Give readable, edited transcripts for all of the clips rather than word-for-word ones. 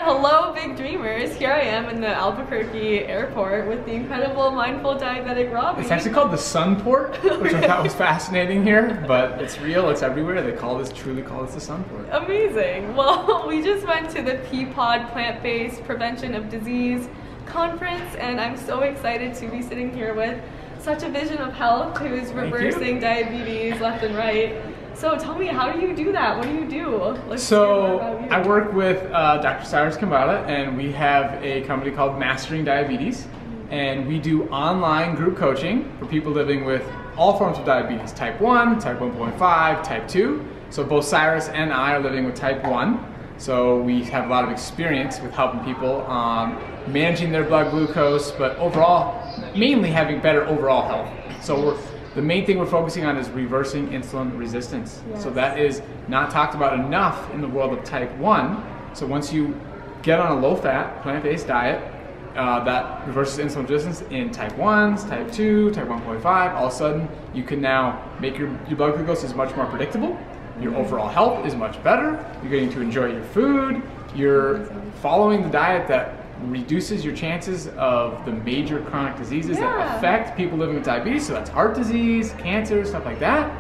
Hello, big dreamers. Here I am in the Albuquerque airport with the incredible mindful diabetic Robby. It's actually called the Sunport, which I thought was fascinating here, but it's real, it's everywhere. They truly call this the Sunport. Amazing. Well, we just went to the PPOD, Plant-Based Prevention of Disease conference, and I'm so excited to be sitting here with such a vision of health who's reversing diabetes left and right. So tell me, how do you do that? What do you do? I work with Dr. Cyrus Kambata, and we have a company called Mastering Diabetes, and we do online group coaching for people living with all forms of diabetes, type 1, type 1.5, type 2. So both Cyrus and I are living with type 1. So we have a lot of experience with helping people managing their blood glucose, but overall, mainly having better overall health. So the main thing we're focusing on is reversing insulin resistance. Yes. So that is not talked about enough in the world of type 1. So once you get on a low-fat, plant-based diet, that reverses insulin resistance in type 1s, type 2, type 1.5. All of a sudden, you can now make your blood glucose is much more predictable. Your overall health is much better. You're getting to enjoy your food. You're following the diet that reduces your chances of the major chronic diseases that affect people living with diabetes. So that's heart disease, cancer, stuff like that.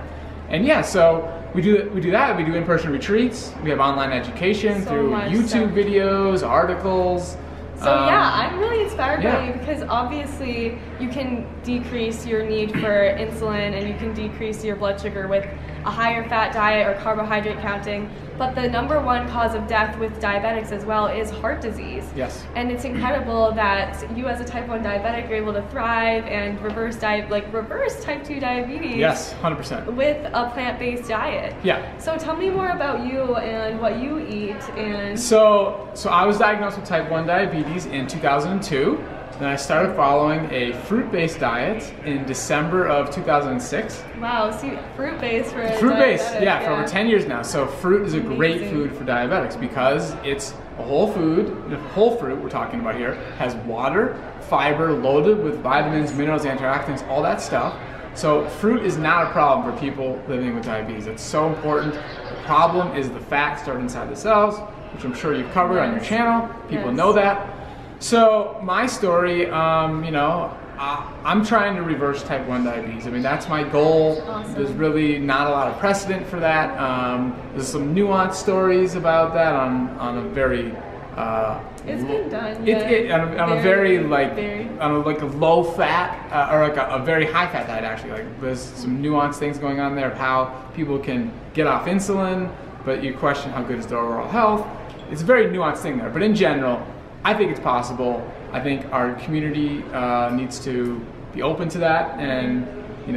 And yeah, so we do that. We do in-person retreats. We have online education through YouTube videos, articles. So yeah, I'm really inspired by you because obviously you can decrease your need for insulin and you can decrease your blood sugar with a higher fat diet or carbohydrate counting. But the #1 cause of death with diabetics as well is heart disease. Yes. And it's incredible that you as a type 1 diabetic are able to thrive and reverse type 2 diabetes. Yes, 100%. With a plant-based diet. Yeah. So tell me more about you and what you eat. And So I was diagnosed with type 1 diabetes in 2002. Then I started following a fruit-based diet in December of 2006. Wow, see, fruit-based for Fruit-based, yeah, for over 10 years now. So fruit is a great food for diabetics because it's a whole food. The whole fruit we're talking about here has water, fiber, loaded with vitamins, minerals, antioxidants, all that stuff. So fruit is not a problem for people living with diabetes. It's so important. The problem is the fat stored inside the cells, which I'm sure you've covered on your channel. People know that. So my story, I'm trying to reverse type 1 diabetes. I mean, that's my goal. Awesome. There's really not a lot of precedent for that. There's some nuanced stories about that on a very it's been done. On a low fat or like a very high fat diet actually. Like there's some nuanced things going on there of how people can get off insulin, but you question how good is their overall health. It's a very nuanced thing there, but in general, I think it's possible. I think our community needs to be open to that, and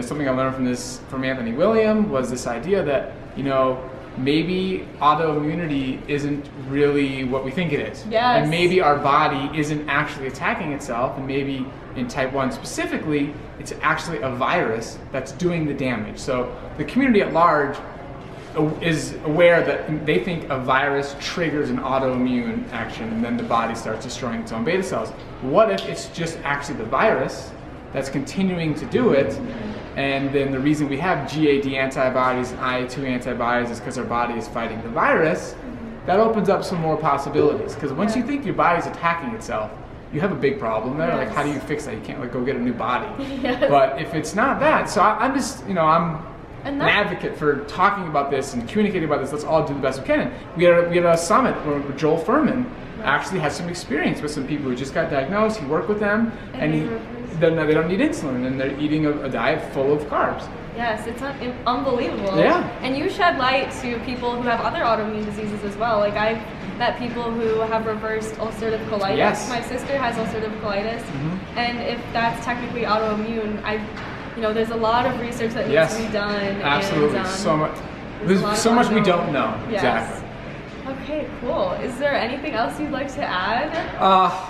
something I learned from Anthony William was this idea that maybe autoimmunity isn't really what we think it is. Yes. And maybe our body isn't actually attacking itself, and maybe in type 1 specifically, it's actually a virus that's doing the damage. So the community at large is aware that they think a virus triggers an autoimmune action and then the body starts destroying its own beta cells. What if it's just actually the virus that's continuing to do it, and then the reason we have GAD antibodies and IA2 antibodies is because our body is fighting the virus? That opens up some more possibilities, because once you think your body's attacking itself, you have a big problem there. Like, how do you fix that? You can't go get a new body. But if it's not that, so I'm just, I'm an advocate for talking about this and communicating about this. Let's all do the best we can. We had a summit where Joel Furman actually has some experience with some people who just got diagnosed. He worked with them, and they don't need insulin, and they're eating a diet full of carbs. Yes, it's unbelievable. Yeah. And you shed light to people who have other autoimmune diseases as well. Like I've met people who have reversed ulcerative colitis. Yes. My sister has ulcerative colitis, and if that's technically autoimmune, there's a lot of research that needs to be done. Absolutely. And, there's so much we don't know. Yes. Exactly. Okay, cool. Is there anything else you'd like to add?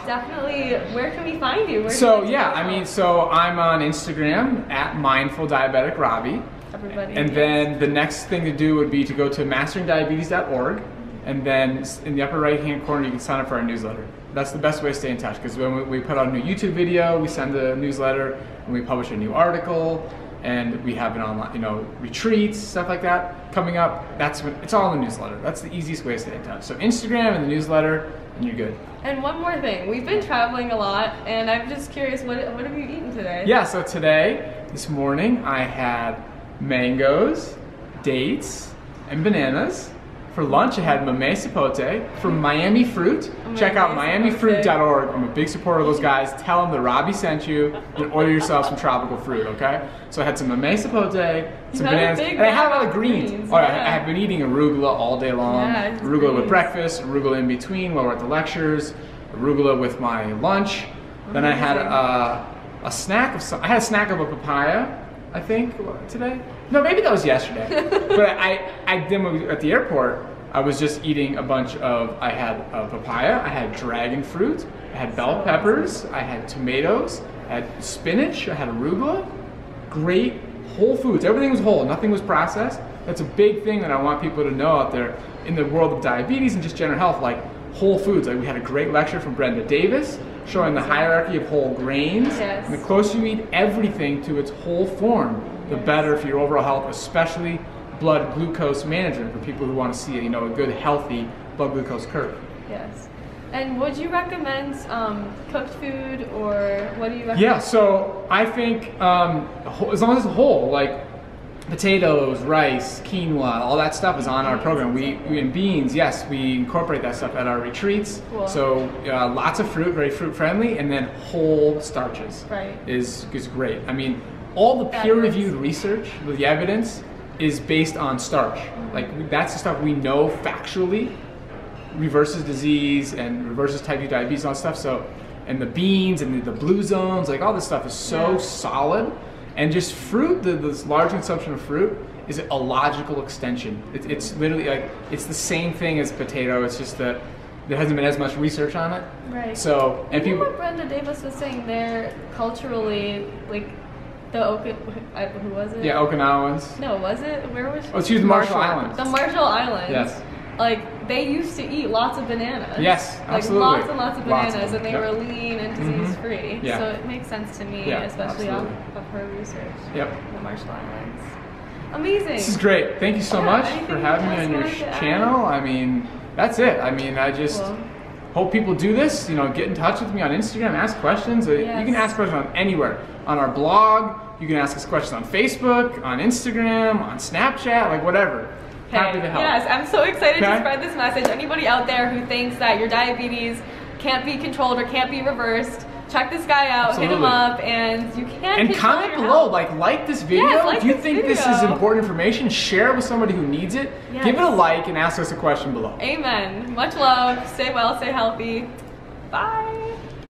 Definitely. Where can we find you? So I'm on Instagram at Mindful Diabetic Robby. Everybody. And then the next thing to do would be to go to masteringdiabetes.org, and then in the upper right-hand corner you can sign up for our newsletter. That's the best way to stay in touch, because when we put out a new YouTube video, we send a newsletter, and we publish a new article. and we have an online, retreats, stuff like that coming up. That's when it's all in the newsletter. That's the easiest way to stay in touch. So Instagram and the newsletter, and you're good. And one more thing, we've been traveling a lot, and I'm just curious, what have you eaten today? Yeah, so this morning, I had mangoes, dates, and bananas. For lunch, I had mamey sapote from Miami Fruit. Check out miamifruit.org. I'm a big supporter of those guys. Tell them that Robby sent you and order yourself some tropical fruit, okay? So I had some mamey sapote, some bananas, and I had a lot of greens. Oh, yeah. I have been eating arugula all day long. Yeah, arugula with breakfast, arugula in between while we're at the lectures, arugula with my lunch. Then I had a snack of a papaya, I think, today. No, maybe that was yesterday. But I then at the airport, I was just eating a bunch of, I had a papaya, I had dragon fruit, I had bell peppers, I had tomatoes, I had spinach, I had arugula. Great whole foods. Everything was whole, nothing was processed. That's a big thing that I want people to know out there in the world of diabetes and just general health, like whole foods. Like we had a great lecture from Brenda Davis showing the hierarchy of whole grains. Yes. And the closer you eat everything to its whole form, the better for your overall health, especially blood glucose management for people who want to see a good, healthy blood glucose curve. Yes. And would you recommend cooked food, or what do you recommend? Yeah, so I think as long as it's whole, like potatoes, rice, quinoa, all that stuff is on our program. We in beans, yes, we incorporate that stuff at our retreats. Cool. So lots of fruit, very fruit friendly, and then whole starches is great. I mean, all the peer-reviewed research, the evidence, is based on starch. Like that's the stuff we know factually reverses disease and reverses type 2 diabetes and all that stuff. So, and the beans and the blue zones, like all this stuff is so solid. And just fruit, this large consumption of fruit is a logical extension. It's literally like, it's the same thing as potato. It's just that there hasn't been as much research on it. Right. So, and people. What Brenda Davis was saying, they're culturally, like, who was it? Yeah, Okinawans. No, was it? Where was she? Oh, she was Marshall Islands. The Marshall Islands. Yes. Like, they used to eat lots of bananas. Yes, absolutely. Like, lots and lots of bananas, and they were lean and disease-free. Yeah. So it makes sense to me, especially off of her research. Yep. The Marshall Islands. Amazing. This is great. Thank you so much for having me on your channel. I mean, that's it. I mean, I just hope people do this. Get in touch with me on Instagram, ask questions. You can ask questions on anywhere. On our blog, you can ask us questions on Facebook, on Instagram, on Snapchat, like whatever. Happy to help. Yes, I'm so excited to spread this message. Anybody out there who thinks that your diabetes can't be controlled or can't be reversed, check this guy out, hit him up, and you can. And comment below, like this video. If you think this is important information, share it with somebody who needs it. Yes. Give it a like and ask us a question below. Amen. Much love. Stay well, stay healthy. Bye.